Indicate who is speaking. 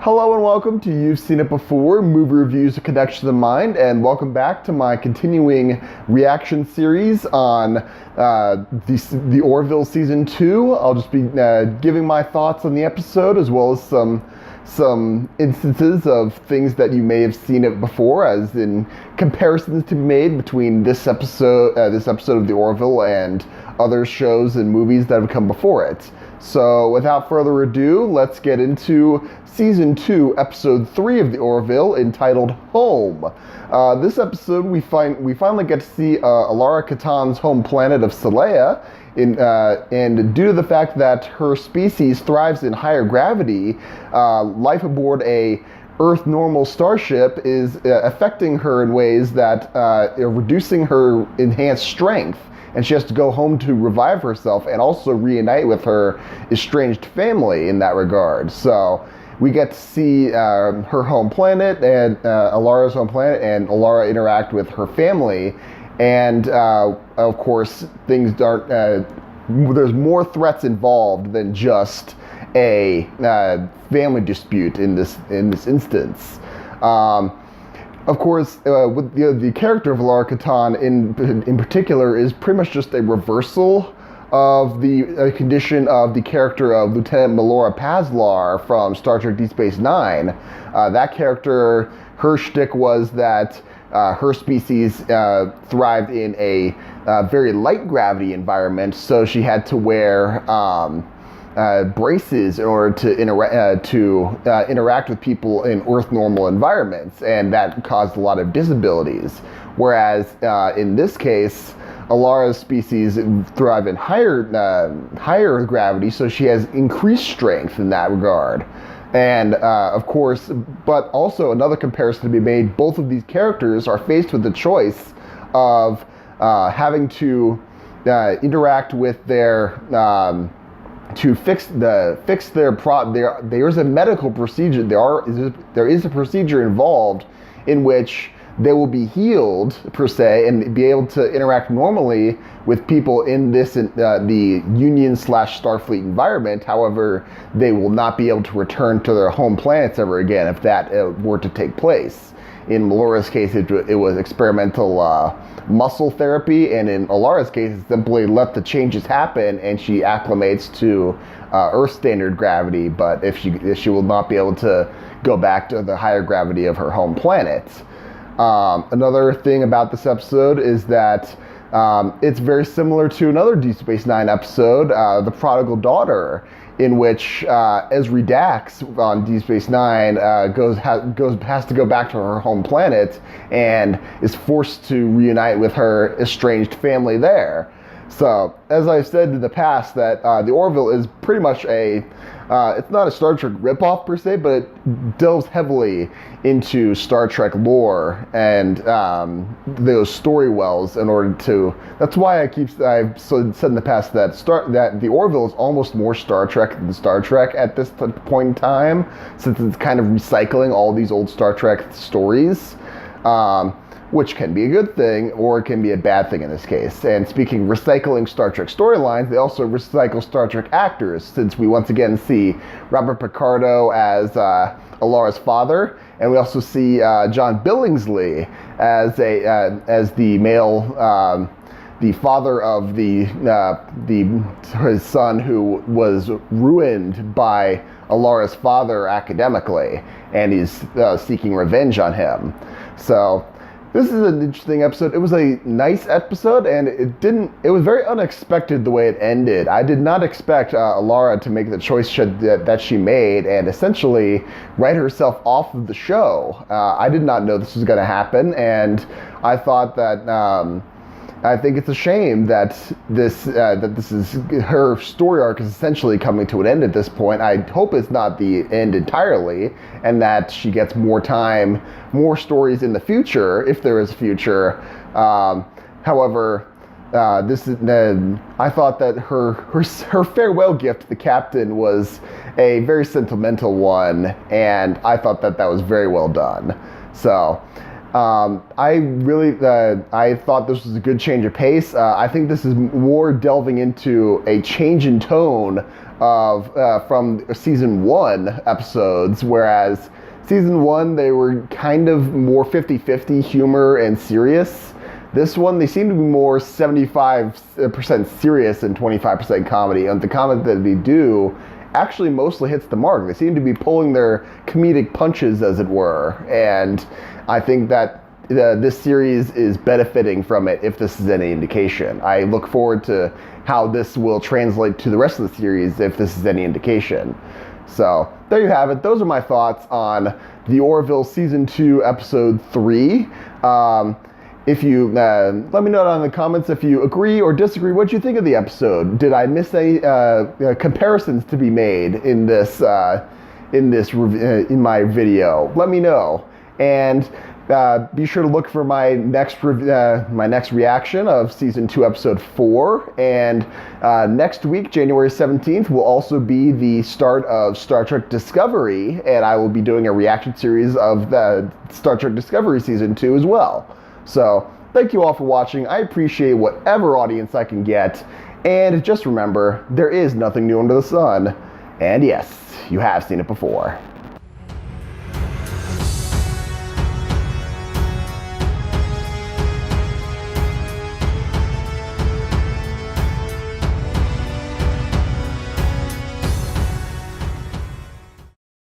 Speaker 1: Hello and welcome to You've Seen It Before, Movie Reviews, A Connection to the Mind, and welcome back to my continuing reaction series on the Orville Season 2. I'll just be giving my thoughts on the episode as well as some instances of things that you may have seen it before, as in comparisons to be made between this episode of the Orville and other shows and movies that have come before it. So without further ado, let's get into Season 2, Episode 3 of the Orville, entitled Home. This episode, we finally get to see Elara Katan's home planet of Celea, and due to the fact that her species thrives in higher gravity, life aboard a Earth-normal starship is affecting her in ways that are reducing her enhanced strength. And she has to go home to revive herself and also reunite with her estranged family in that regard. So we get to see her home planet and Elara's home planet, and Elara interact with her family. And of course, things aren't. There's more threats involved than just a family dispute in this instance. Of course, with the character of Elara Katan in particular is pretty much just a reversal of the condition of the character of Lieutenant Melora Pazlar from Star Trek Deep Space Nine. That character, her shtick was that her species thrived in a very light gravity environment, so she had to wear braces in order to interact with people in Earth normal environments, and that caused a lot of disabilities. Whereas in this case, Elara's species thrive in higher gravity, so she has increased strength in that regard. And of course, but also another comparison to be made, both of these characters are faced with the choice of having to interact with their to fix their there's a medical procedure. There is a procedure involved in which they will be healed per se and be able to interact normally with people in this the Union/Starfleet environment. However, they will not be able to return to their home planets ever again if that were to take place. In Melora's case, it was experimental muscle therapy, and in Elara's case, it's simply let the changes happen and she acclimates to Earth standard gravity, but if she will not be able to go back to the higher gravity of her home planet. Another thing about this episode is that it's very similar to another Deep Space Nine episode, The Prodigal Daughter, in which Ezri Dax on Deep Space Nine has to go back to her home planet and is forced to reunite with her estranged family there. So, as I've said in the past, that the Orville is pretty much it's not a Star Trek ripoff per se, but it delves heavily into Star Trek lore and those story wells in order to. That's why I've said in the past that the Orville is almost more Star Trek than Star Trek at this point in time, since it's kind of recycling all these old Star Trek stories. Which can be a good thing, or it can be a bad thing in this case. And speaking recycling Star Trek storylines, they also recycle Star Trek actors, since we once again see Robert Picardo as Elara's father, and we also see John Billingsley as the male, the father of his son who was ruined by Elara's father academically, and he's seeking revenge on him. So. This is an interesting episode. It was a nice episode, and it was very unexpected the way it ended. I did not expect Elara to make the choice that she made and essentially write herself off of the show. I did not know this was going to happen, and I thought that I think it's a shame that this is her story arc is essentially coming to an end at this point. I hope it's not the end entirely, and that she gets more time, more stories in the future, if there is a future. However, I thought that her farewell gift to the captain was a very sentimental one, and I thought that was very well done. So. I thought this was a good change of pace. I think this is more delving into a change in tone of from season 1 episodes, whereas season 1 they were kind of more 50-50 humor and serious. This one, they seem to be more 75% serious and 25% comedy, and the comedy that they do actually mostly hits the mark. They seem to be pulling their comedic punches, as it were, and I think that this series is benefiting from it, if this is any indication. I look forward to how this will translate to the rest of the series, if this is any indication. So, there you have it. Those are my thoughts on the Orville Season 2, Episode 3. If you let me know down in the comments if you agree or disagree. What you think of the episode? Did I miss any comparisons to be made in this in my video? Let me know, and be sure to look for my next reaction of season 2, episode 4. And next week, January 17th, will also be the start of Star Trek Discovery, and I will be doing a reaction series of the Star Trek Discovery season 2 as well. So, thank you all for watching. I appreciate whatever audience I can get. And just remember, there is nothing new under the sun. And yes, you have seen it before.